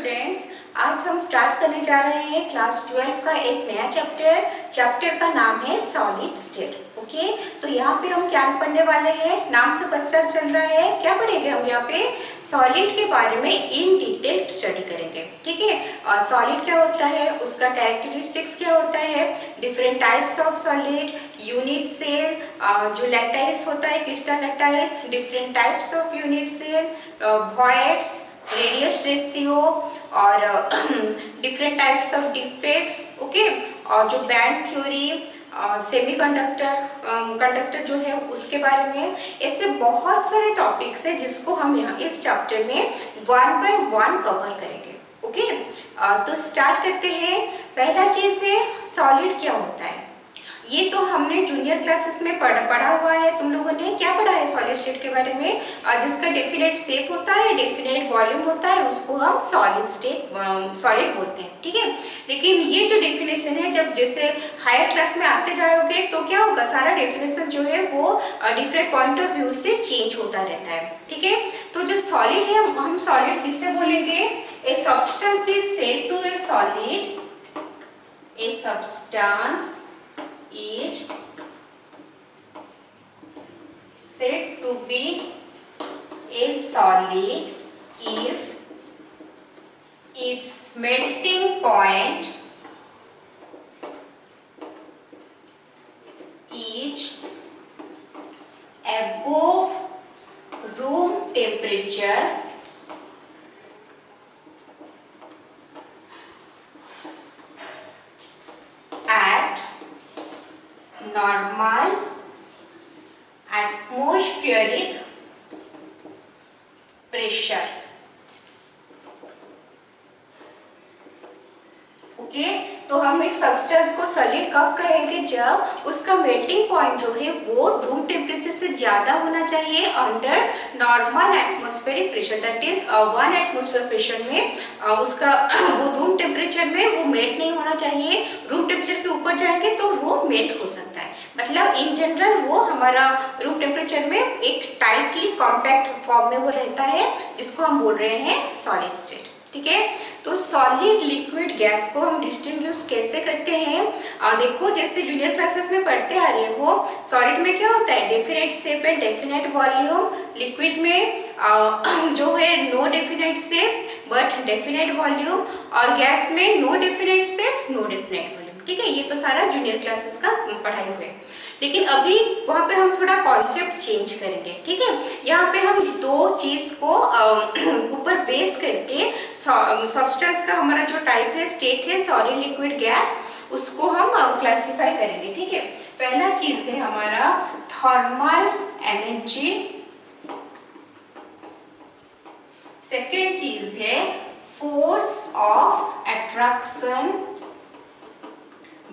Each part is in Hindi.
स्टूडेंट्स, आज हम स्टार्ट करने जा रहे हैं क्लास 12 का एक नया चैप्टर का नाम है सॉलिड स्टेट। ओके, तो यहाँ पे हम क्या पढ़ने वाले हैं, नाम से पता चल रहा है क्या पढ़ेंगे हम यहाँ पे सॉलिड के बारे में इन डिटेल स्टडी करेंगे। ठीक है, और सॉलिड क्या होता है, उसका कैरेक्टरिस्टिक्स क्या होता है, different types of solid, unit cell, जो लैटाइस होता है crystal lattice, different types of unit cell, voids, radius ratio और different types of defects. Okay, और जो बैंड थ्योरी, कंडक्टर जो है उसके बारे में, ऐसे बहुत सारे टॉपिक्स है जिसको हम यहाँ इस चैप्टर में वन बाय वन कवर करेंगे। ओके, तो स्टार्ट करते हैं। पहला चीज है सॉलिड क्या होता है। ये तो हमने जूनियर क्लासेस में पढ़ा हुआ है। तुम लोगों ने क्या पढ़ा है सॉलिड स्टेट के बारे में, जिसका डेफिनेट शेप होता है, डेफिनेट वॉल्यूम होता है, उसको हम सॉलिड बोलते हैं। ठीक है, लेकिन ये जो डेफिनेशन है, जब जैसे हायर क्लास में आते जाओगे तो क्या होगा, सारा डेफिनेशन जो है वो डिफरेंट पॉइंट ऑफ व्यू से चेंज होता रहता है। ठीक है, तो जो सॉलिड है हम सॉलिड किससे बोलेंगे, a substance is said to a solid, a substance is said to be a solid if its melting point is above room temperature at normal atmospheric pressure। Okay, तो हम एक सब्सटेंस को सॉलिड कब कहेंगे, जब उसका मेल्टिंग पॉइंट जो है वो रूम टेम्परेचर से ज्यादा होना चाहिए under normal atmospheric pressure, that is 1 atmosphere pressure में उसका वो रूम टेम्परेचर में वो मेल्ट नहीं होना चाहिए। रूम टेम्परेचर के ऊपर जाएंगे तो वो मेल्ट हो सकता है। मतलब इन जनरल वो हमारा रूम टेम्परेचर में एक टाइटली कॉम्पैक्ट फॉर्म में वो रहता है, जिसको हम बोल रहे हैं सॉलिड स्टेट। ठीक है, तो सॉलिड लिक्विड गैस को हम डिस्टिंग्विश कैसे करते हैं, देखो जैसे जूनियर क्लासेस में पढ़ते आ रहे हो, सॉलिड में क्या होता है, definite shape and definite volume, liquid में जो है no definite shape but definite volume, और गैस में no definite shape no definite volume. ठीक है, ये तो सारा जूनियर क्लासेस का पढ़ाई हुए, लेकिन अभी वहाँ पे हम थोड़ा कॉन्सेप्ट चेंज करेंगे। ठीक है, यहाँ पे हम दो चीज को ऊपर बेस करके सब्सटेंस का हमारा जो टाइप है, स्टेट है, सॉलिड लिक्विड गैस, उसको हम क्लासिफाई करेंगे। ठीक है, पहला चीज है हमारा थर्मल एनर्जी, सेकेंड चीज है force of attraction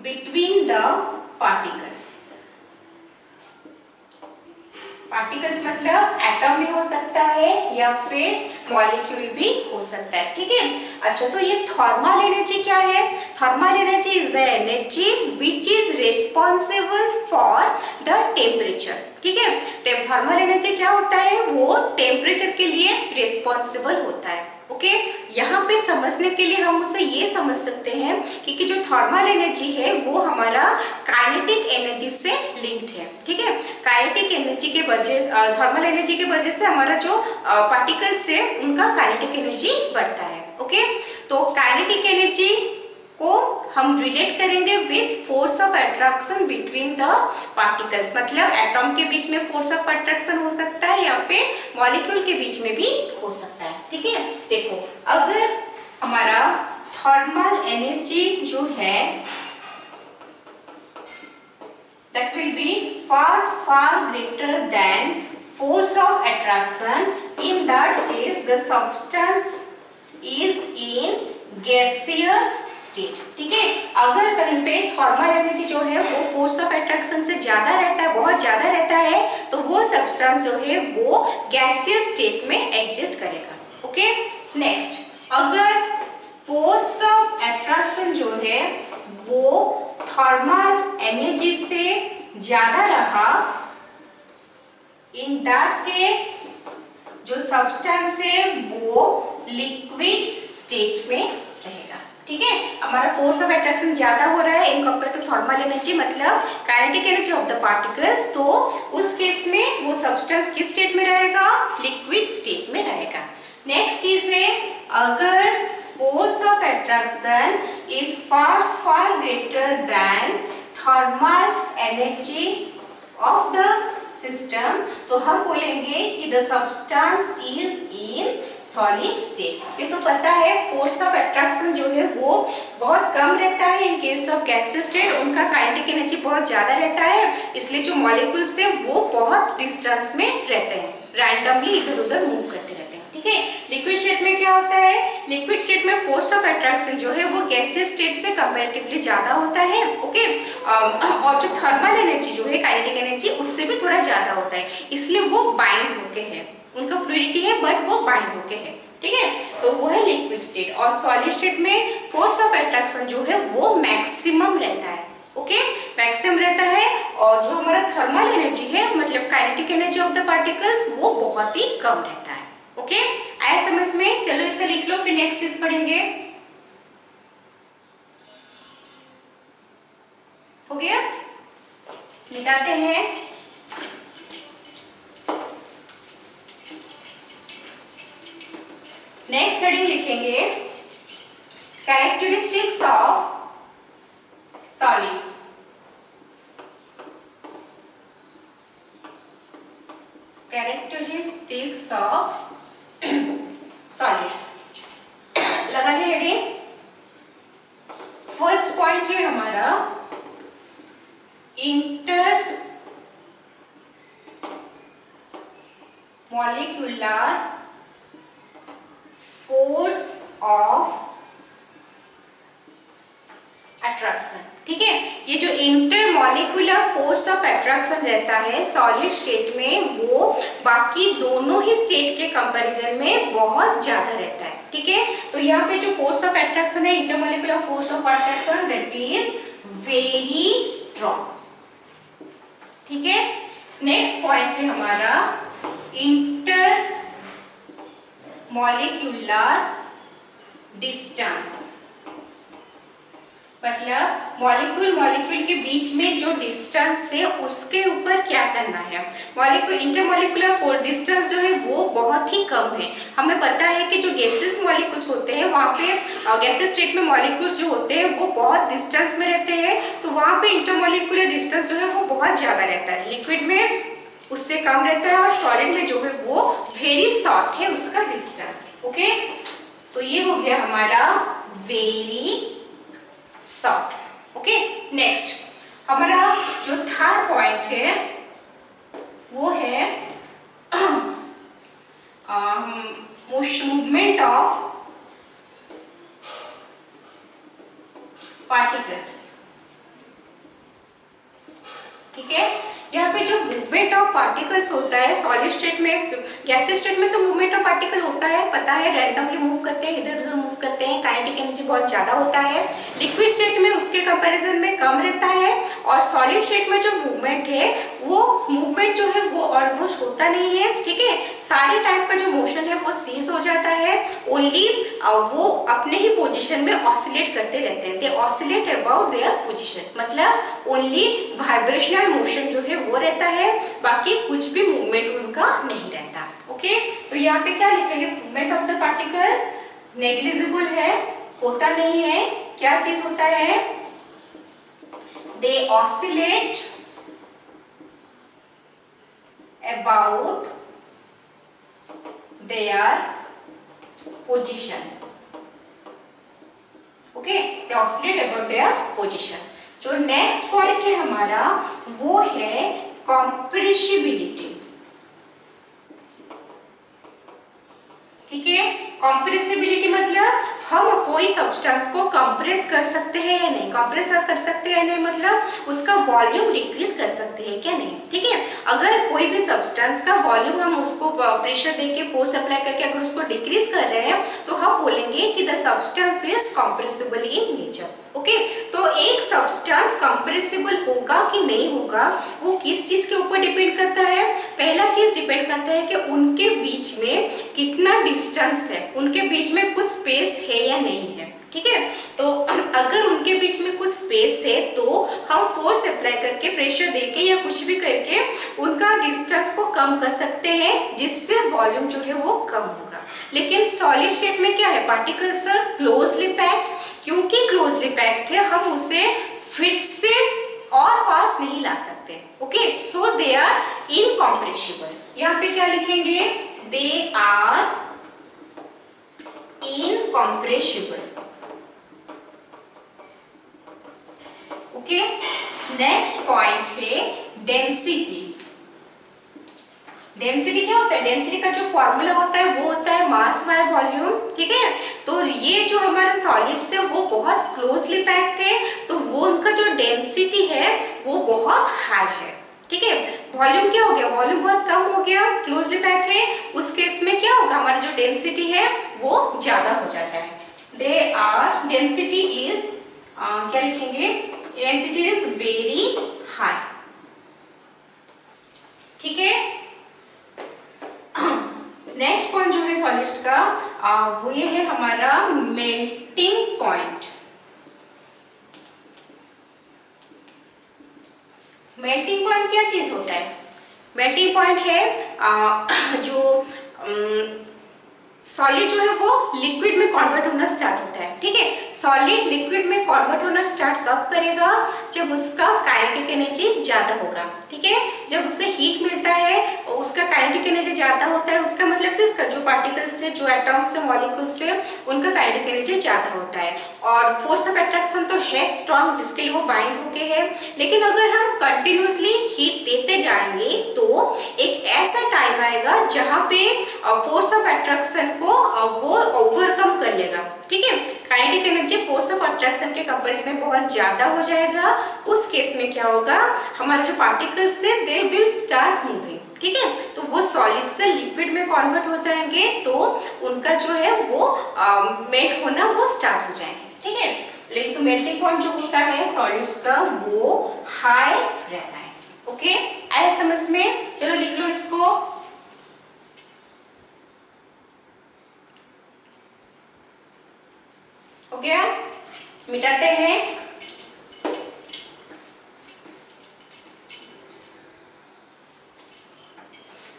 between the particles. Particles मतलब एटम भी हो सकता है या फिर मॉलिक्यूल भी हो सकता है। ठीक है, अच्छा, तो ये थर्मल एनर्जी क्या है, thermal energy is the energy which is responsible for the temperature. ठीक है, थर्मल एनर्जी क्या होता है, वो टेम्परेचर के लिए रेस्पॉन्सिबल होता है। ओके, यहाँ पे समझने के लिए हम उसे ये समझ सकते हैं कि जो थर्मल एनर्जी है वो हमारा काइनेटिक एनर्जी से लिंक्ड है। ठीक है, काइनेटिक एनर्जी के वजह, थर्मल एनर्जी के वजह से हमारा जो पार्टिकल्स है उनका काइनेटिक एनर्जी बढ़ता है। ओके, तो काइनेटिक एनर्जी को हम रिलेट करेंगे with force of attraction between the particles, मतलब एटम के बीच में फोर्स ऑफ अट्रैक्शन हो सकता है या फिर मॉलिक्यूल के बीच में भी हो सकता है। ठीक है, देखो अगर हमारा थर्मल एनर्जी जो है that will be far greater than force of attraction, in that case the substance is in gaseous state। ठीक है, अगर कहीं पे थर्मल एनर्जी जो है वो फोर्स ऑफ अट्रैक्शन से ज्यादा रहता है, बहुत ज्यादा रहता है, तो वो सब्सटेंस जो है वो गैसियस स्टेट में एग्जिस्ट करेगा। ओके, नेक्स्ट, अगर फोर्स ऑफ अट्रैक्शन जो है वो थर्मल एनर्जी से ज्यादा रहा, इन दैट केस जो सब्सटेंस है वो लिक्विड स्टेट में रहेगा। ठीक है, हमारा फोर्स ऑफ अट्रैक्शन ज्यादा हो रहा है in compare to thermal energy, मतलब kinetic energy of the particles, तो उस केस में वो सब्सटेंस किस स्टेट में रहेगा? लिक्विड स्टेट में रहेगा। नेक्स्ट चीज है, अगर force of attraction is far far greater than thermal energy of the system, तो हम बोलेंगे कि the substance is in solid state. ये तो पता है फोर्स ऑफ अट्रैक्शन जो है वो बहुत कम रहता है in case of gaseous state, उनका काइनेटिक एनर्जी बहुत ज्यादा रहता है, इसलिए जो मॉलिक्यूल्स है वो बहुत डिस्टेंस में रहते हैं, रैंडमली इधर उधर मूव करते रहते हैं। ठीक है, लिक्विड स्टेट में क्या होता है? लिक्विड स्टेट में फोर्स ऑफ अट्रैक्शन जो है वो गैसियस स्टेट से कंपैरेटिवली ज्यादा होता है। ओके, और जो थर्मल एनर्जी जो है काइनेटिक एनर्जी उससे भी थोड़ा ज्यादा होता है, इसलिए वो बाइंड होके है, उनका फ्लूइडिटी है बट वो बाइंड होके है। ठीक है, तो वो है लिक्विड स्टेट। और सॉलिड स्टेट में फोर्स ऑफ अट्रैक्शन जो है वो मैक्सिमम रहता है। ओके, मैक्सिमम रहता है, और जो हमारा थर्मल एनर्जी है मतलब kinetic energy of the particles वो बहुत ही कम रहता है। ओके, आया समझ में? चलो इसे लिख लो, फिर नेक्स्ट चीज पढ़ेंगे। हो गया, मिटाते हैं। नेक्स्ट हेडिंग लिखेंगे characteristics of solids. Characteristics of solids लगा लिया हेडिंग। फर्स्ट पॉइंट है हमारा inter molecular force of attraction. ठीक है, ये जो इंटरमॉलिक्यूलर फोर्स ऑफ अट्रैक्शन रहता है सॉलिड स्टेट में वो बाकी दोनों ही स्टेट के कंपैरिजन में बहुत ज्यादा रहता है। ठीक है, तो यहाँ पे जो फोर्स ऑफ अट्रैक्शन है intermolecular force of attraction that is very strong. ठीक है, नेक्स्ट पॉइंट है हमारा इंटर मॉलिक्यूलर डिस्टेंस, मतलब मॉलिक्यूल मॉलिक्यूल के बीच में जो डिस्टेंस है उसके ऊपर क्या करना है। मॉलिक्यूल इंटरमॉलिक्यूलर फोर्स डिस्टेंस जो है वो बहुत ही कम है। हमें पता है कि जो गैसेस मॉलिक्यूल्स होते हैं वहाँ पे गैसेस स्टेट में मॉलिक्यूल्स जो होते हैं वो बहुत डिस्टेंस में रहते हैं, तो वहाँ पे इंटरमॉलिक्यूलर डिस्टेंस जो है वो बहुत ज्यादा रहता है। लिक्विड में उससे कम रहता है और सॉलिड में जो है वो वेरी शॉर्ट है उसका डिस्टेंस। ओके, तो ये हो गया हमारा वेरी शॉर्ट। ओके, नेक्स्ट हमारा जो थर्ड पॉइंट है वो है मूवमेंट ऑफ पार्टिकल्स। ठीक है, यहाँ पे जो मूवमेंट ऑफ पार्टिकल्स होता है सॉलिड स्टेट में, गैसियस स्टेट में तो मूवमेंट ऑफ पार्टिकल होता है, पता है रैंडमली मूव करते हैं, इधर उधर मूव करते हैं, काइनेटिक एनर्जी बहुत ज्यादा होता है। लिक्विड स्टेट में उसके कंपैरिजन में कम रहता है, और सॉलिड स्टेट में जो मूवमेंट है वो मूवमेंट जो है वो ऑलमोस्ट होता नहीं है। ठीक है, सारे टाइप का जो मोशन है वो सीज हो जाता है, ओनली वो अपने ही पोजिशन में ऑसिलेट करते रहते हैं, दे ऑसिलेट अबाउट देयर पोजिशन, मतलब ओनली वाइब्रेशनल मोशन जो है वो रहता है, बाकी कुछ भी मूवमेंट उनका नहीं रहता। ओके, तो यहाँ पे क्या लिखेंगे? Movement of the particle negligible है, होता नहीं है। क्या चीज होता है? They oscillate about their position. Okay, they oscillate about their position. जो नेक्स्ट पॉइंट है हमारा वो है कॉम्प्रेसिबिलिटी। ठीक है, कॉम्प्रेसिबिलिटी मतलब हम कोई सब्सटेंस को कंप्रेस कर सकते हैं या नहीं, कंप्रेस कर सकते हैं या नहीं मतलब उसका वॉल्यूम डिक्रीज कर सकते हैं क्या नहीं। ठीक है, अगर कोई भी सब्सटेंस का वॉल्यूम हम उसको प्रेशर देके फोर्स अप्लाई करके अगर उसको डिक्रीज कर रहे हैं तो हम बोलेंगे कि the substance is compressible in nature. Okay, तो एक सब्सटेंस कंप्रेसिबल होगा कि नहीं होगा वो किस चीज के ऊपर डिपेंड करता है? पहला चीज डिपेंड करता है कि उनके बीच में कितना डिस्टेंस है, उनके बीच में कुछ स्पेस है या नहीं है। ठीक है, तो अगर उनके बीच में कुछ स्पेस है तो हम फोर्स अप्लाई करके, प्रेशर देके या कुछ भी करके उनका डिस्टेंस को कम कर सकते हैं, जिससे वॉल्यूम जो है वो कम होगा। लेकिन सॉलिड शेप में क्या है? Particles are closely packed. क्योंकि क्लोजली पैक्ड है हम उसे फिर से और पास नहीं ला सकते। Okay, so they are incompressible. यहाँ पे क्या लिखेंगे? They are incompressible. Okay, next point है डेंसिटी। डेंसिटी क्या होता है? डेंसिटी का जो फॉर्मूला होता है वो होता है मास बाय वॉल्यूम। ठीक है, तो ये जो हमारा सॉलिड्स है वो बहुत क्लोजली पैक्ड है, तो वो उनका जो डेंसिटी है वो बहुत हाई है। ठीक है, वॉल्यूम क्या हो गया? वॉल्यूम बहुत कम हो गया, क्लोजली पैक है, उस केस में क्या होगा? हमारा जो डेंसिटी है वो ज्यादा हो जाता है। दे आर डेंसिटी इज क्या लिखेंगे? Density is very high. ठीक है, नेक्स्ट पॉइंट जो है सॉलिड्स का वो ये है हमारा मेल्टिंग पॉइंट। मेल्टिंग पॉइंट क्या चीज होता है? मेल्टिंग पॉइंट है जो सॉलिड जो है वो लिक्विड में कन्वर्ट होना स्टार्ट होता है। ठीक है, सॉलिड लिक्विड में कन्वर्ट होना स्टार्ट कब करेगा? जब उसका काइनेटिक एनर्जी ज्यादा होगा। ठीक है, जब उसे हीट मिलता है उसका काइनेटिक एनर्जी ज्यादा होता है, उसका मतलब किसका? जो पार्टिकल्स है, जो एटम्स है, मॉलिक्यूल्स है, उनका काइनेटिक एनर्जी ज्यादा होता है। और फोर्स ऑफ अट्रैक्शन तो है स्ट्रॉन्ग, जिसके लिए वो बाइंड होके है। लेकिन अगर हम कंटिन्यूसली हीट देते जाएंगे तो एक ऐसा टाइम आएगा जहां पे फोर्स ऑफ अट्रैक्शन को वो ओवरकम कर लेगा। ठीक है, kinetic energy force of attraction के कंपैरिजन में बहुत ज्यादा हो जाएगा। उस केस में क्या होगा? हमारे जो पार्टिकल्स है दे विल स्टार्ट मूविंग। ठीक है, तो वो सॉलिड से लिक्विड में कन्वर्ट हो जाएंगे, तो उनका जो है वो मेल्ट होना वो स्टार्ट हो जाएंगे। ठीक है, लेकिन तो मेल्टिंग पॉइंट जो होता है सॉलिड्स का वो हाई रहता है। ओके, आया समझ में? चलो लिख लो इसको। हो गया, मिटाते हैं।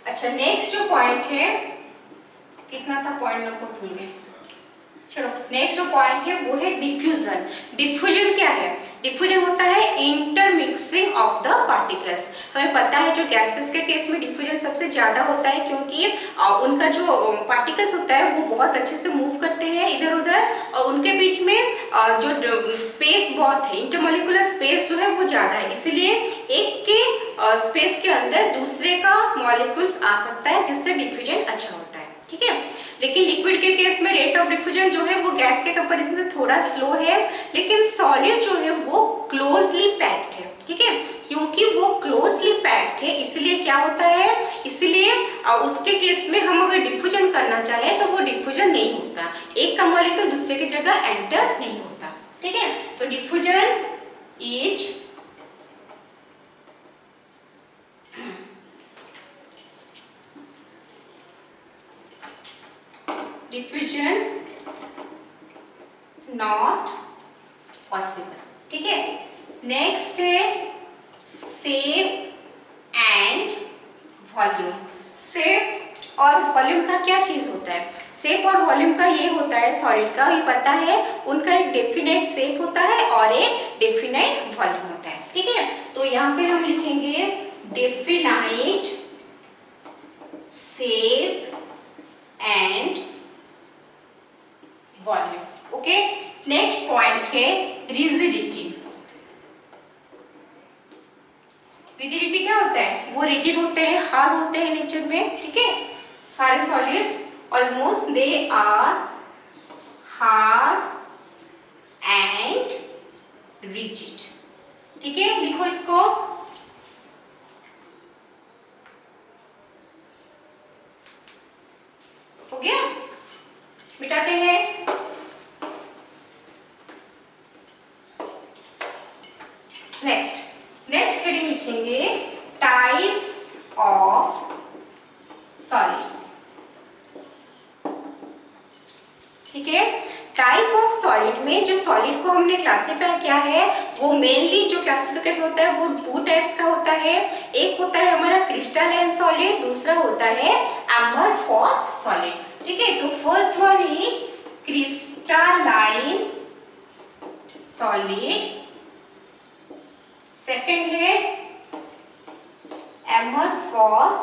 अच्छा, नेक्स्ट जो पॉइंट है, कितना था पॉइंट नंबर? भूल गए। चलो, नेक्स्ट जो पॉइंट है वो है डिफ्यूजन। डिफ्यूजन क्या है? डिफ्यूजन होता है इंटरमिक्सिंग ऑफ द पार्टिकल्स। हमें पता है जो गैसेस के केस में डिफ्यूजन सबसे ज्यादा होता है, क्योंकि उनका जो पार्टिकल्स होता है वो बहुत अच्छे से मूव करते हैं इधर उधर, और उनके बीच में जो स्पेस बहुत है, इंटरमोलिकुलर स्पेस जो है वो ज्यादा है, इसलिए एक के स्पेस के अंदर दूसरे का मॉलिक्यूल्स आ सकता है, जिससे डिफ्यूजन अच्छा होता है। ठीक है, लेकिन लिक्विड के केस में रेट ऑफ डिफ्यूजन जो है वो गैस के कंपैरिजन में थोड़ा स्लो है, लेकिन सॉलिड जो है वो क्लोजली पैक्ड है। ठीक है, क्योंकि वो क्लोजली पैक्ड है इसलिए क्या होता है? इसलिए उसके केस में हम अगर डिफ्यूजन करना चाहे तो वो डिफ्यूजन नहीं होता, एक का मॉलिक्यूल दूसरे की जगह एंटर नहीं होता। ठीक है, तो diffusion is diffusion not possible. ठीक है, नेक्स्ट है शेप एंड वॉल्यूम। शेप और वॉल्यूम का क्या चीज होता है? शेप और वॉल्यूम का ये होता है सॉलिड का, ये पता है, उनका एक डेफिनेट शेप होता है और एक डेफिनेट वॉल्यूम होता है। ठीक है, तो यहाँ पे हम लिखेंगे definite shape and volume. Okay, next point है रिजिडिटी। रिजिडिटी क्या होता है? वो रिजिड होते हैं, हार्ड होते हैं नेचर में। ठीक है, सारे solids almost they are hard and rigid. ठीक है, लिखो इसको। हो गया, मिटाते हैं। नेक्स्ट हेडिंग लिखेंगे टाइप्स ऑफ सॉलिड्स। ठीक है, टाइप ऑफ सॉलिड में जो सॉलिड को हमने क्लासीफाई किया है वो मेनली जो क्लासिफिकेशन होता है वो 2 टाइप्स का होता है। एक होता है हमारा क्रिस्टलाइन सॉलिड, दूसरा होता है अमरफॉस सॉलिड। ठीक है, तो first one is crystalline solid, second है अमरफॉस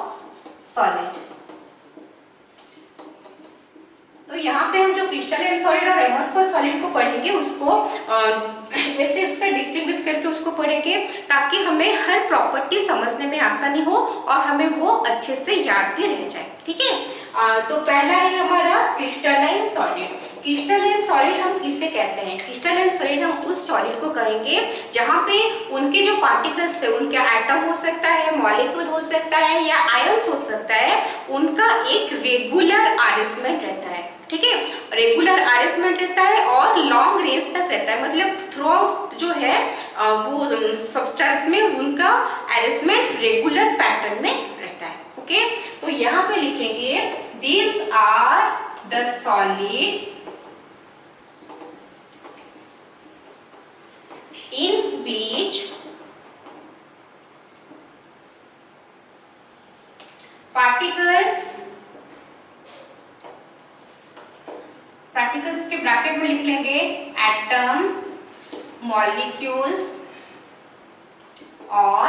सॉलिड। तो यहाँ पे हम जो क्रिस्टलाइन सॉलिड और अमरफॉस सॉलिड को पढ़ेंगे उसको वैसे उसका डिस्टिंग्विश करके उसको पढ़ेंगे ताकि हमें हर प्रॉपर्टी समझने में आसानी हो और हमें वो अच्छे से याद भी रह जाए। ठीक है, तो पहला है हमारा क्रिस्टलाइन सॉलिड। क्रिस्टलाइन सॉलिड हम किसे कहते हैं? क्रिस्टलाइन सॉलिड हम उस सॉलिड को कहेंगे जहाँ पे उनके जो पार्टिकल्स है, उनके एटम हो सकता है, मॉलिक्यूल हो सकता है या आयंस हो सकता है, उनका एक रेगुलर अरेंजमेंट रहता है। ठीक है, रेगुलर अरेंजमेंट रहता है और लॉन्ग रेंज तक रहता है, मतलब थ्रू आउट जो है वो सब्सटेंस में उनका अरेंजमेंट रेगुलर पैटर्न में रहता है। ओके, तो यहाँ पे लिखेंगे these are the solids in which particles के ब्रैकेट में लिख लेंगे एटम्स, मॉलिक्यूल्स और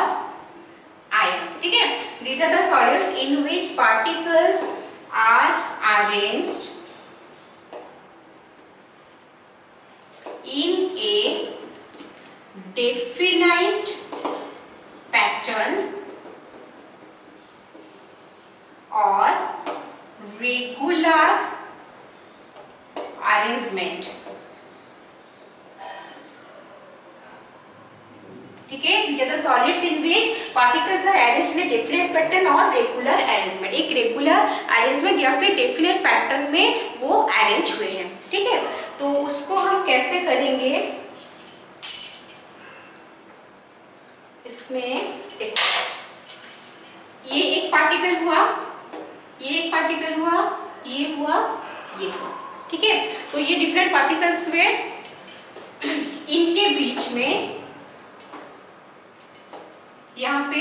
आयन। ठीक है, these are the solids in which particles are arranged in a definite pattern or regular arrangement। ठीक है, these are the solids in which particles are arranged in a definite pattern or regular arrangement। एक रेगुलर अरेंजमेंट या फिर डेफिनेट पैटर्न में वो अरेंज हुए हैं। ठीक है, तो उसको हम कैसे करेंगे? इसमें ये एक पार्टिकल हुआ, ये एक पार्टिकल हुआ, ये हुआ, ये हुआ। ठीक है, तो ये डिफरेंट पार्टिकल्स हुए, इनके बीच में यहाँ पे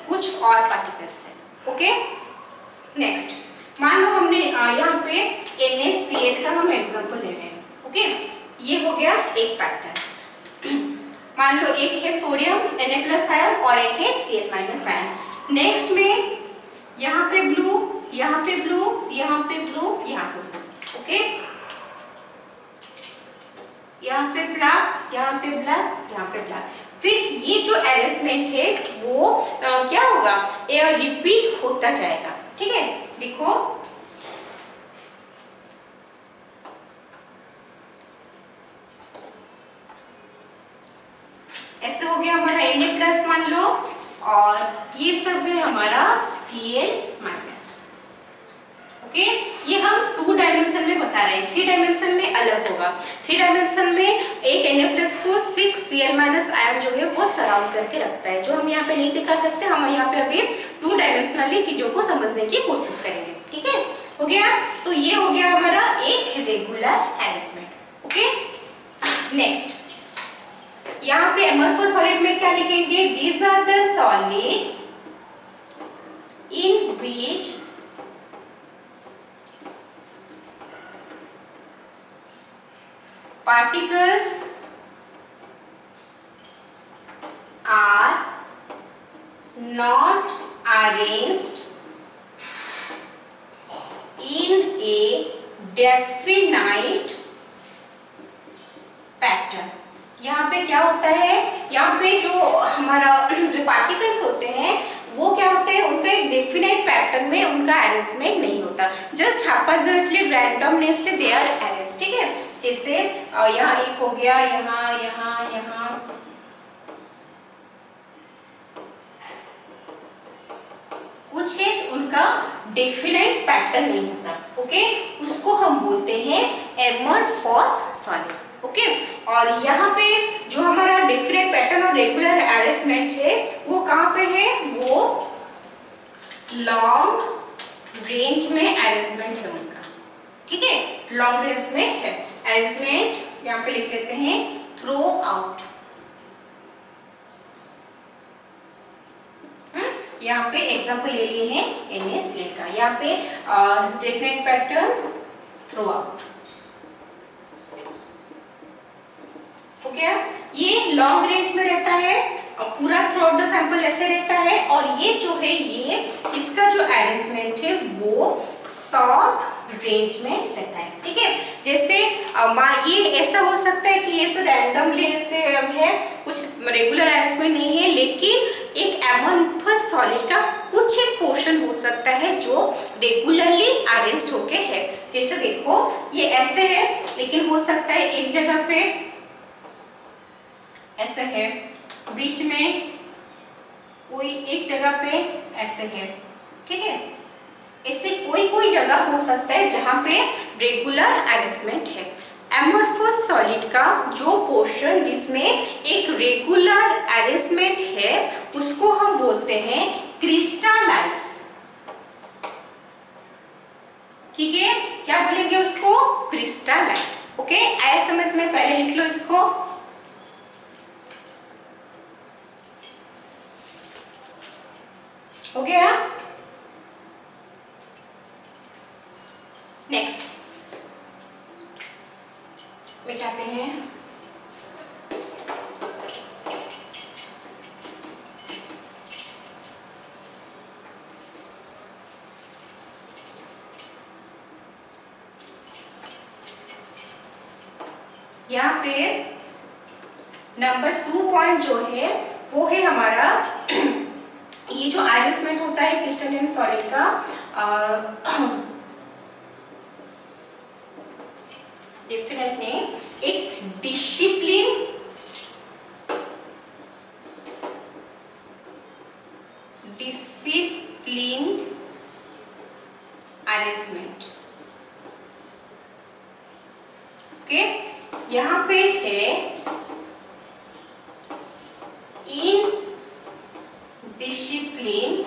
कुछ और पार्टिकल्स हैं। ओके, नेक्स्ट मान लो हमने यहाँ पे NaCl का हम एग्जांपल ले रहे हैं। ओके, ये हो गया एक पैटर्न। मान लो एक है सोडियम Na+ आयन और एक है Cl- आयन। नेक्स्ट में यहाँ पे ब्लू, यहाँ पे ब्लू, यहाँ पे ब्लू, यहाँ पे ब्लू। ओके, यहाँ पे ब्लैक, यहाँ पे ब्लैक, यहाँ पे ब्लैक। फिर ये जो अरेंजमेंट है वो क्या होगा? रिपीट होता जाएगा। ठीक है, देखो ऐसे हो गया हमारा Na+ मान लो और ये सब है हमारा Cl-। ओके, ये हम 2 डायमेंशन में बता रहे हैं, 3 डायमेंशन में अलग होगा। 3 डायमेंशन में एक Na+ को 6 Cl- आयन जो है वो सराउंड करके रखता है, जो हम यहाँ पे नहीं दिखा सकते। हम यहाँ पे अभी 2 डायमेंशनली चीजों को समझने की कोशिश करेंगे। ठीक है, हो गया, तो ये हो गया हमारा एक रेगुलर अरेंजमेंट। ओके, नेक्स्ट यहाँ पे अमरफॉस सॉलिड में क्या लिखेंगे? These are the solids in which particles are not arranged in a definite pattern। यहाँ पे क्या होता है? यहाँ पे जो हमारा पार्टिकल्स होते हैं वो क्या होते हैं? उनका एक डेफिनेट पैटर्न में उनका अरेंजमेंट नहीं होता, जस्ट हैपोजिटली रैंडमनेसली दे आर अरेंज्ड। ठीक है, जैसे यहाँ एक हो गया, यहाँ यहाँ यहाँ कुछ कुछ एक उनका डेफिनेट पैटर्न नहीं होता, ओके, उसको हम बोलते हैं एमरफॉस सॉलिड, ओके। और यहाँ पे जो हमारा डेफिनेट पैटर्न और रेगुलर अरेंजमेंट है वो कहाँ पे है, वो लॉन्ग रेंज में अरेंजमेंट है उनका, ठीक है, लॉन्ग रेंज में है अरेंजमेंट। यहाँ पे लिख लेते हैं थ्रो आउट। यहाँ पे एग्जाम्पल ले लिए हैं NaCl का, यहाँ पे definite pattern throw out, okay. ये लॉन्ग रेंज में रहता है और पूरा थ्रू आउट द सैंपल ऐसे रहता है, और ये जो है ये इसका जो अरेंजमेंट है वो शॉर्ट रेंज में रहता है, ठीक है। जैसे ये ऐसा हो सकता है कि ये तो रैंडमली से है, कुछ रेगुलर अरेंजमेंट नहीं है, लेकिन एक एमरफॉस सॉलिड का कुछ एक पोर्शन हो सकता है जो रेगुलरली अरेंज होके है। जैसे देखो ये ऐसे है, लेकिन हो सकता है एक जगह पे ऐसे है, बीच में कोई एक जगह पे ऐसे है, ठीक है। ऐसे कोई जगह हो सकता है जहां पे रेगुलर अरेंजमेंट है। एमरफॉस सॉलिड का जो पोर्शन जिसमें एक रेगुलर अरेंजमेंट है उसको हम बोलते हैं क्रिस्टलाइट्स, ठीक है। क्या बोलेंगे उसको, क्रिस्टलाइट, ओके। ISMS में पहले लिख लो इसको, हो गया। नेक्स्ट मिटाते हैं, यहाँ पे नंबर 2 पॉइंट जो है वो है हमारा ये जो अरेंजमेंट होता है क्रिस्टलाइन सॉलिड का, डेफिनेट ने एक डिसिप्लिन अरेंजमेंट, ओके। यहाँ पे है इन डिसिप्लिन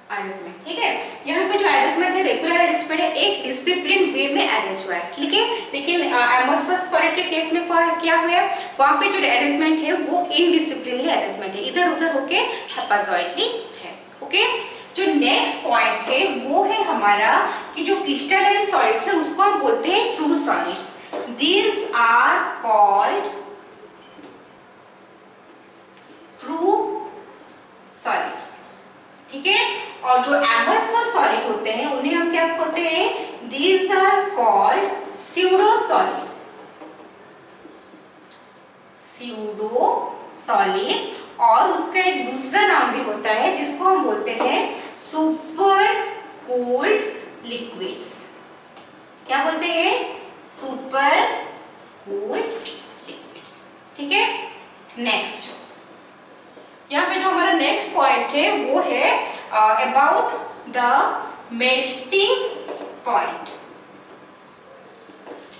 अरेंजमेंट, ठीक है। यहाँ पे जो अरेंजमेंट है रेगुलर अरेंजमेंट है, एक डिसिप्लिन वे में अरेंज हुआ है, ठीक है। लेकिन एमरफॉस सॉलिड के केस में क्या हुआ है, वहाँ पे जो अरेंजमेंट है वो इनडिसिप्लिनली अरेंजमेंट है, इधर उधर होके हैप्पैज़ॉइडली है, ओके। जो नेक्स्ट पॉइंट है वो है हमारा कि जो क्रिस्टलाइन सॉलिड्स है उसको हम बोलते हैं true solids. These are called true solids, ठीक है। और जो एमरफॉस सॉलिड होते हैं उन्हें हम क्या कहते हैं, these are called pseudo solids, pseudo solids. और उसका एक दूसरा नाम भी होता है जिसको हम बोलते हैं सुपर कूल्ड लिक्विड्स। क्या बोलते हैं, सुपर कूल्ड लिक्विड्स, ठीक है। नेक्स्ट यहाँ पे जो हमारा नेक्स्ट पॉइंट है वो है about the melting point.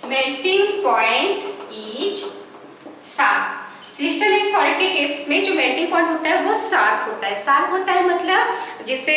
Melting point is sharp. Crystalline solid के केस में जो मेल्टिंग पॉइंट होता है वो शार्प होता है। शार्प होता है मतलब जैसे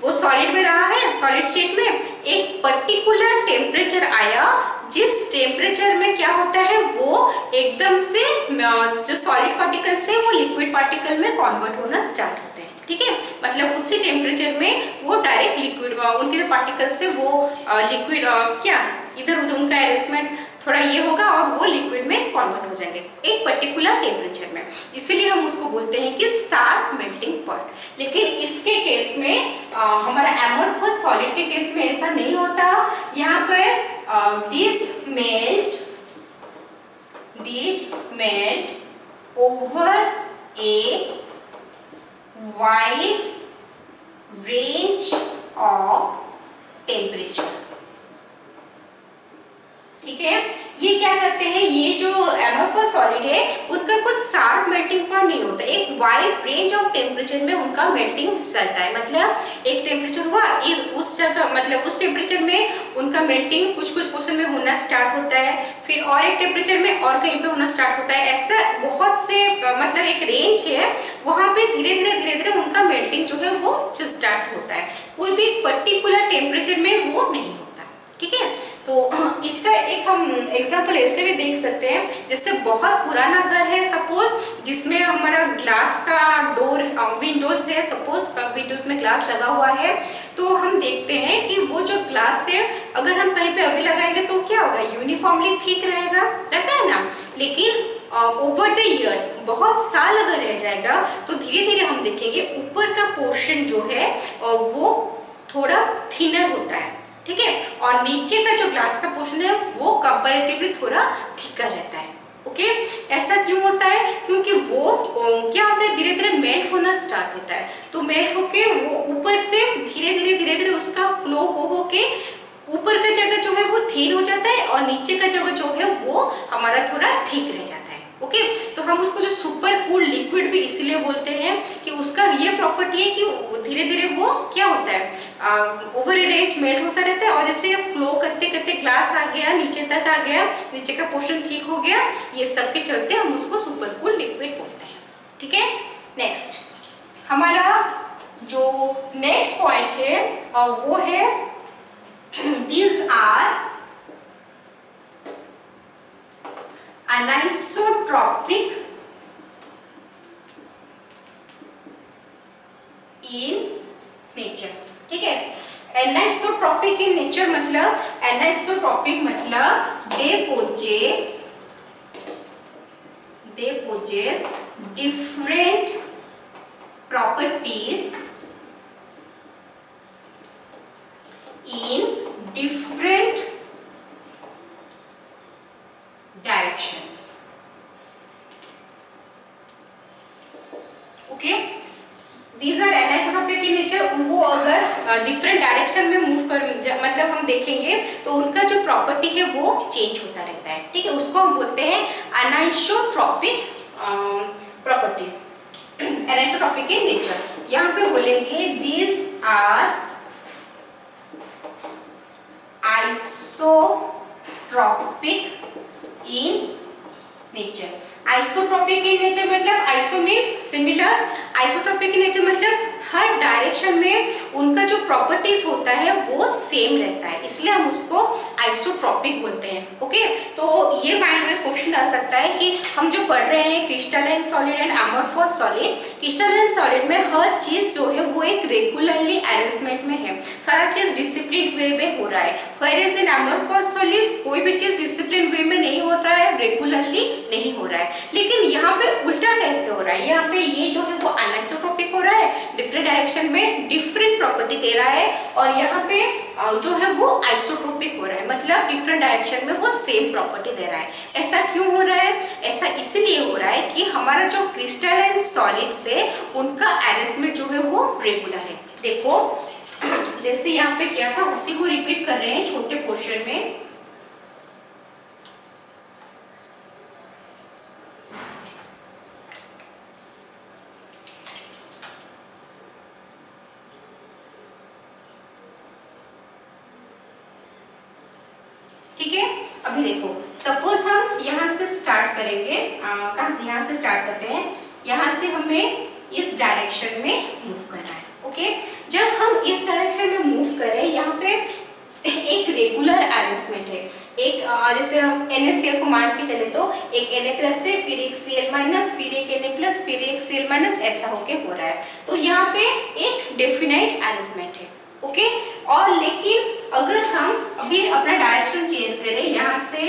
वो सॉलिड में रहा है, सॉलिड स्टेट में एक पर्टिकुलर टेम्परेचर आया, जिस टेम्परेचर में क्या होता है वो एकदम से जो सॉलिड पार्टिकल से वो लिक्विड पार्टिकल में कन्वर्ट होना स्टार्ट होते हैं, ठीक है। मतलब उसी टेम्परेचर में वो डायरेक्ट लिक्विड उनके पार्टिकल से वो लिक्विड क्या इधर उधर उनका अरेंजमेंट थोड़ा ये होगा और वो लिक्विड में कन्वर्ट हो जाएंगे एक पर्टिकुलर टेम्परेचर में, इसलिए हम उसको बोलते हैं कि शार्प मेल्टिंग पॉइंट। लेकिन इसके केस में हमारा एमरफॉस सॉलिड के केस में ऐसा नहीं होता। यहाँ पर these melt over a wide range of temperature, ठीक है। ये क्या करते हैं, ये जो अमोर्फस सॉलिड है उनका कुछ शार्प मेल्टिंग पॉइंट नहीं होता, एक वाइड रेंज ऑफ टेम्परेचर में उनका मेल्टिंग चलता है। मतलब एक टेम्परेचर हुआ उस जगह, मतलब उस टेम्परेचर में उनका मेल्टिंग कुछ पोर्शन में होना स्टार्ट होता है, फिर और एक टेम्परेचर में और कहीं पे होना स्टार्ट होता है। ऐसा बहुत से मतलब एक रेंज है, वहां पे धीरे धीरे उनका मेल्टिंग जो है वो स्टार्ट होता है, कोई भी पर्टिकुलर टेम्परेचर में वो नहीं होता। ठीक है, तो इसका एक हम एग्जांपल ऐसे भी देख सकते हैं, जैसे बहुत पुराना घर है सपोज, जिसमें हमारा ग्लास का डोर विंडोज है, सपोज विंडोज में ग्लास लगा हुआ है, तो हम देखते हैं कि वो जो ग्लास है अगर हम कहीं पे अभी लगाएंगे तो क्या होगा, यूनिफॉर्मली ठीक रहेगा, रहता है ना। लेकिन ओवर द इयर्स, बहुत साल अगर रह जाएगा तो धीरे धीरे हम देखेंगे ऊपर का पोर्शन जो है वो थोड़ा थिनर होता है। ठीक है, और नीचे का जो ग्लास का पोर्शन है वो कंपैरेटिवली थोड़ा थिकर रहता है। ओके, ऐसा क्यों होता है, क्योंकि वो क्या होता है, धीरे धीरे मेल्ट होना स्टार्ट होता है, तो मेल्ट होके वो ऊपर से धीरे धीरे उसका फ्लो हो के ऊपर का जगह जो है वो थिन हो जाता है और नीचे का जगह जो है वो हमारा थोड़ा ठीक रह जाता है। ओके, तो हम उसको जो सुपर कूल लिक्विड भी इसीलिए बोलते हैं कि उसका ये प्रॉपर्टी है कि धीरे धीरे वो क्या होता है, ओवर ए रेंज मेल्ट होता रहता है, और जैसे फ्लो करते करते ग्लास आ गया, नीचे तक आ गया, नीचे का पोर्शन ठीक हो गया, ये सब के चलते हम उसको सुपर कूल लिक्विड बोलते हैं। ठीक है, नेक्स्ट हमारा जो नेक्स्ट पॉइंट है वो है these are anisotropic in nature। ठीक है, एनाइसोट्रॉपिक इन नेचर मतलब, एनाइसोट्रॉपिक मतलब they possess different properties in different directions। Okay, these are anisotropic in nature। वो अगर डिफरेंट डायरेक्शन में मूव कर, मतलब हम देखेंगे तो उनका जो प्रॉपर्टी है वो चेंज होता रहता है। ठीक है, उसको हम बोलते हैं अनाइसोट्रॉपिक प्रॉपर्टीज, अनाइसोट्रॉपिक इन नेचर। यहाँ पे बोलेंगे these are isotropic in nature. Isotropic in nature मतलब iso means similar, isotropic in nature मतलब हर डायरेक्शन में उनका जो प्रॉपर्टीज होता है वो सेम रहता है, इसलिए हम उसको आइसोट्रॉपिक बोलते हैं। ओके, तो ये माइंड में क्वेश्चन आ सकता है कि हम जो पढ़ रहे हैं crystalline solid and amorphous solid, crystalline solid में हर चीज जो है वो एक रेगुलरली अरेंजमेंट में है, सारा चीज डिसिप्लिन वे में हो रहा है। व्हेयरएज इन अमोर्फस सॉलिड कोई भी चीज डिसिप्लिन वे में नहीं हो रहा है, रेगुलरली नहीं हो रहा है। लेकिन यहाँ पे उल्टा कैसे हो रहा है, यहाँ पे ये जो है वो अनआइसोट्रॉपिक हो रहा है, डिफरेंट डायरेक्शन में डिफरेंट प्रॉपर्टी दे रहा है, और यहाँ पे जो है वो आइसोट्रॉपिक हो रहा है, मतलब डिफरेंट डायरेक्शन में वो सेम प्रॉपर्टी दे रहा है। ऐसा क्यों हो रहा है, ऐसा इसीलिए हो रहा है कि हमारा जो क्रिस्टलाइन सॉलिड्स है उनका अरेंजमेंट जो है वो रेगुलर है। देखो जैसे यहाँ पे क्या था उसी को रिपीट कर रहे हैं छोटे पोर्शन में। ठीक है, अभी देखो सपोज हम यहाँ से स्टार्ट करेंगे, कहाँ से, यहाँ से स्टार्ट करते हैं, यहाँ से हमें इस डायरेक्शन में मूव करना है। ओके, जब हम इस डायरेक्शन में मूव करें, यहाँ पे एक रेगुलर अरेंजमेंट है, एक जैसे हम NaCl को मान के चले तो एक Na प्लस से फिर एक Cl माइनस फिर एक Na प्लस फिर एक Cl माइनस ऐसा होके हो रहा है, तो यहाँ पे एक डेफिनाइट अरेंजमेंट है। ओके, और लेकिन अगर हम अभी अपना डायरेक्शन चेंज करें, यहाँ से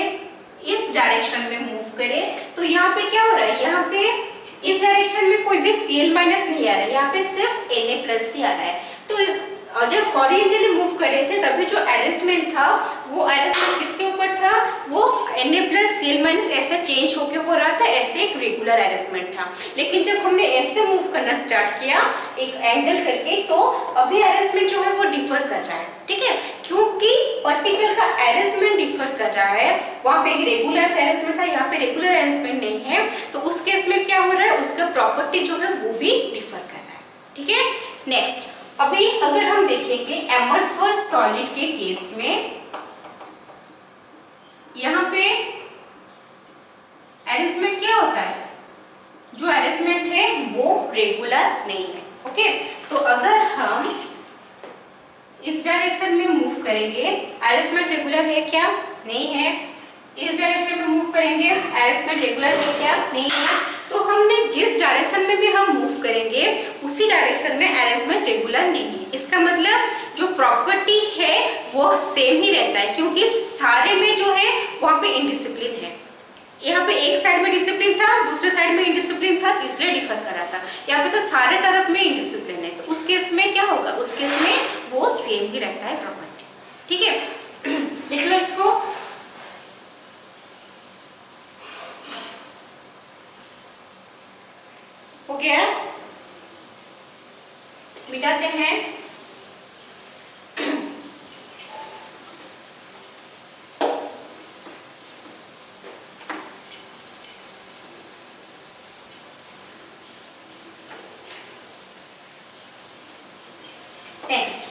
इस डायरेक्शन में मूव करें, तो यहाँ पे क्या हो रहा है, यहाँ पे इस डायरेक्शन में कोई भी Cl माइनस नहीं आ रहा है, यहाँ पे सिर्फ Na प्लस ही आ रहा है। तो जब हॉरिजॉन्टली मूव कर रहे थे तभी जो अरेंजमेंट था वो अरेंजमेंट किसके ऊपर था, वो Na प्लस Cl माइनस ऐसे चेंज होके हो रहा था, ऐसे एक रेगुलर अरेंजमेंट था। लेकिन जब हमने ऐसे मूव करना स्टार्ट किया एक एंगल करके, तो अभी अरेंजमेंट जो है वो डिफर कर रहा है, ठीक है, क्योंकि पार्टिकल का अरेंजमेंट डिफर कर रहा है। वहां पे एक रेगुलर अरेंजमेंट था, यहाँ पे रेगुलर अरेंजमेंट नहीं है, तो उस केस में क्या हो रहा है, उसका प्रॉपर्टी जो है वो भी डिफर कर रहा है, ठीक है। नेक्स्ट, अभी अगर हम देखेंगे एमरफस सॉलिड के केस में, यहाँ पे अरेंजमेंट क्या होता है, जो अरेंजमेंट है वो रेगुलर नहीं है, ओके। तो अगर हम इस डायरेक्शन में मूव करेंगे, अरेंजमेंट रेगुलर है क्या, नहीं है। इस डायरेक्शन में मूव करेंगे, अरेंजमेंट रेगुलर है क्या, नहीं है। तो हमने जिस डायरेक्शन में भी हम मूव करेंगे उसी डायरेक्शन में अरेंजमेंट रेगुलर नहीं है। इसका मतलब जो प्रॉपर्टी है वो सेम ही रहता है, क्योंकि सारे में जो है वहां पे इनडिसिप्लिन है। यहाँ पे एक साइड में डिसिप्लिन था, दूसरे साइड में इनडिसिप्लिन था, तीसरे डिफर कर रहा था। यहाँ पे तो सारे तरफ में इनडिसिप्लिन है, तो उस केस में क्या होगा, उस केस में वो सेम ही रहता है प्रॉपर्टी, ठीक है। लिख लो इसको, हो गया, मिटाते हैं। नेक्स्ट,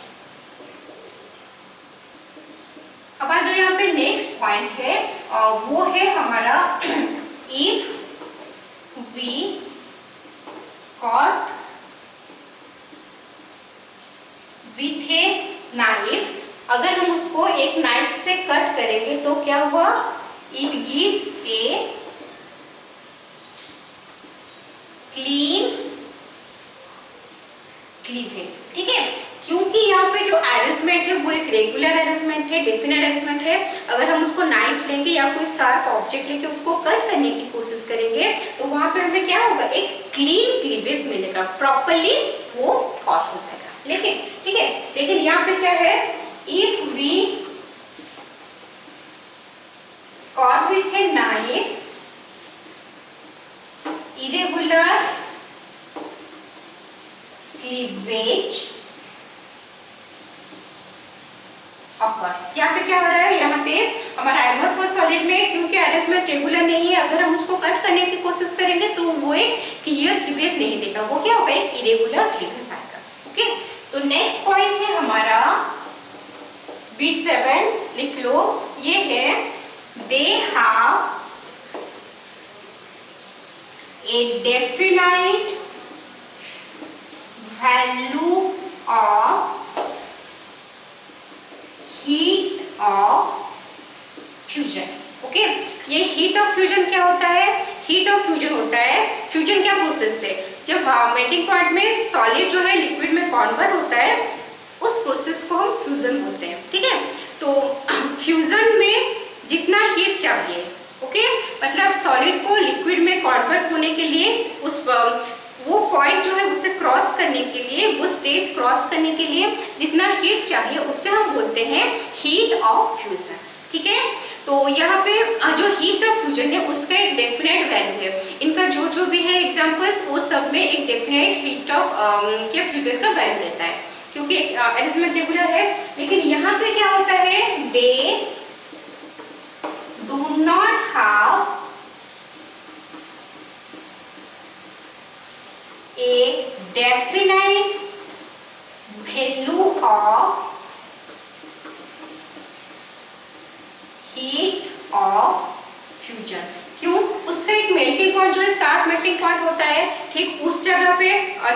अब आज जो यहाँ पे नेक्स्ट पॉइंट है वो है हमारा if we caught with a knife, अगर हम उसको एक नाइफ से कट करेंगे तो क्या हुआ, it gives a clean cleavage, ठीक है। क्योंकि यहाँ पे जो अरेंजमेंट है वो एक रेगुलर अरेंजमेंट है, डेफिनेट अरेंजमेंट है। अगर हम उसको नाइफ लेंगे या कोई शार्प ऑब्जेक्ट लेके उसको कट करने की कोशिश करेंगे तो वहां पे हमें क्या होगा, एक क्लीन क्लीवेज मिलेगा, प्रॉपर्ली वो कट हो जाएगा। लेकिन ठीक है, लेकिन यहाँ पे क्या है, if we cut with a knife irregular cleavage of course, यहाँ पे क्या हो रहा है, यहाँ पे हमारा एमरफस सॉलिड में क्योंकि अरेंजमेंट रेगुलर नहीं है, अगर हम उसको कट करने की कोशिश करेंगे तो वो एक क्लियर क्लीवेज नहीं देगा, वो क्या होगा, एक इरेगुलर क्लीवेज आएगा, ओके। तो नेक्स्ट पॉइंट है हमारा बीट 7, लिख लो, ये है they have a definite value of heat of fusion, okay. ये हीट ऑफ फ्यूजन क्या होता है, हीट ऑफ फ्यूजन होता है, फ्यूजन क्या प्रोसेस है, जब मेल्टिंग पॉइंट में सॉलिड जो है लिक्विड में कन्वर्ट होता है, उस प्रोसेस को हम फ्यूजन बोलते हैं, ठीक है। तो फ्यूजन में जितना हीट चाहिए, ओके, मतलब सॉलिड को लिक्विड में कन्वर्ट होने के लिए उस वो पॉइंट जो है उसे क्रॉस करने के लिए, वो स्टेज क्रॉस करने के लिए जितना हीट चाहिए उससे हम बोलते हैं हीट ऑफ फ्यूजन, ठीक है। तो यहाँ पे जो हीट ऑफ फ्यूजन है उसका एक डेफिनेट वैल्यू है, इनका जो भी है एग्जांपल्स वो सब में एक डेफिनेट हीट ऑफ क्या फ्यूजन का वैल्यू रहता है, क्योंकि अरेंजमेंट रेगुलर है। लेकिन यहाँ पे क्या होता है, they do not have a definite value of heat of fusion। क्यों, उसका एक मेल्टिंग पॉइंट जो है शार्प मेल्टिंग पॉइंट होता है, ठीक उस जगह पे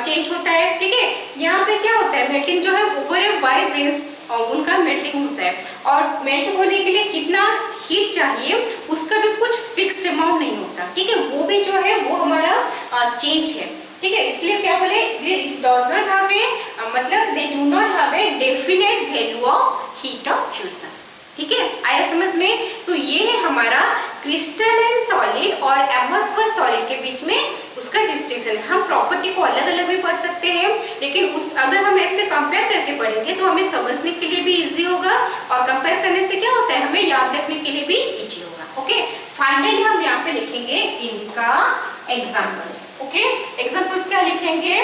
चेंज होता है, ठीक है। यहाँ पे क्या होता है, मेल्टिंग जो है ओवर ए वाइड रेंज उनका मेल्टिंग होता है, और मेल्ट होने के लिए कितना हीट चाहिए उसका भी कुछ फिक्स्ड अमाउंट नहीं होता, ठीक है। वो भी जो है वो हमारा चेंज है, ठीक है। इसलिए क्या बोले, डज नॉट हैव ए, मतलब they do not have a definite value of heat of fusion, ठीक है। आया समझ में। तो ये है हमारा क्रिस्टलाइन सॉलिड और एमरफस सॉलिड के बीच में उसका डिस्टिंक्शन है। हम प्रॉपर्टी को अलग अलग भी पढ़ सकते हैं, लेकिन उस अगर हम ऐसे कंपेयर करके पढ़ेंगे तो हमें समझने के लिए भी इजी होगा, और कंपेयर करने से क्या होता है, हमें याद रखने के लिए भी इजी होगा, ओके, फाइनली हम यहाँ पे लिखेंगे इनका एग्जाम्पल्स। ओके, एग्जाम्पल्स क्या लिखेंगे?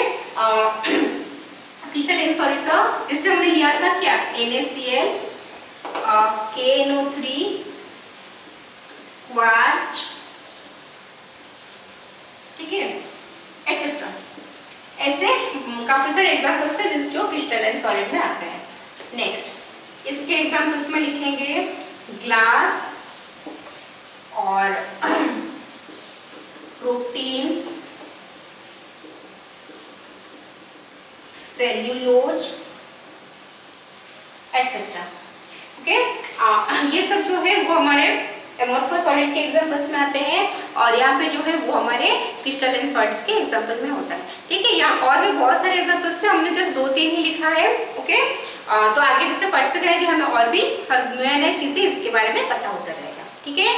क्रिस्टल सॉलिड का, जिससे हमने लिया था क्या, NaCl, KNO3, क्वार्ट्ज, ठीक है, एटसेट्रा। ऐसे काफी सारे एग्जाम्पल्स हैं जो क्रिस्टलाइन सॉलिड में आते हैं। नेक्स्ट इसके एग्जाम्पल्स में लिखेंगे ग्लास और प्रोटीन्स, सेल्यूलोज, एटसेट्रा। ओके, ये सब जो है वो हमारे एमोर्फस सॉलिड के एग्जांपल्स में आते हैं और यहाँ पे जो है वो हमारे क्रिस्टलाइन सॉलिड्स के एग्जांपल में होता है। ठीक है, यहाँ और भी बहुत सारे एग्जांपल्स हैं, हमने जस्ट 2-3 ही लिखा है। ओके, तो आगे जैसे पढ़ते जाएंगे हमें और भी नए चीजें इसके बारे में पता होता जाएगा। ठीक है,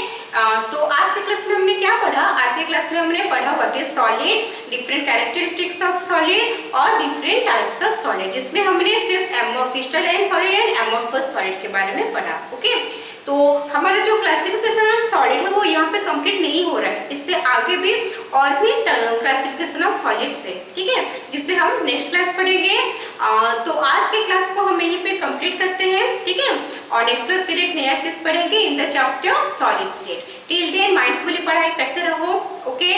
तो आज के क्लास में हमने क्या पढ़ा? आज के क्लास में हमने पढ़ा what is solid, different characteristics of solid और डिफरेंट टाइप्स ऑफ सॉलिड, जिसमें हमने सिर्फ crystalline solid and amorphous solid के बारे में पढ़ा। ओके, तो हमारा जो क्लासिफिकेशन ऑफ सॉलिड है वो यहाँ पे कंप्लीट नहीं हो रहा है, इससे आगे भी और भी क्लासिफिकेशन ऑफ सॉलिड से, ठीक है, जिससे हम नेक्स्ट क्लास पढ़ेंगे। तो आज के क्लास को हम यहीं पे कंप्लीट करते हैं। ठीक है, और नेक्स्ट क्लास फिर एक नया चीज पढ़ेंगे in the chapter solid state. Till then mindfully पढ़ाई करते रहो। ओके।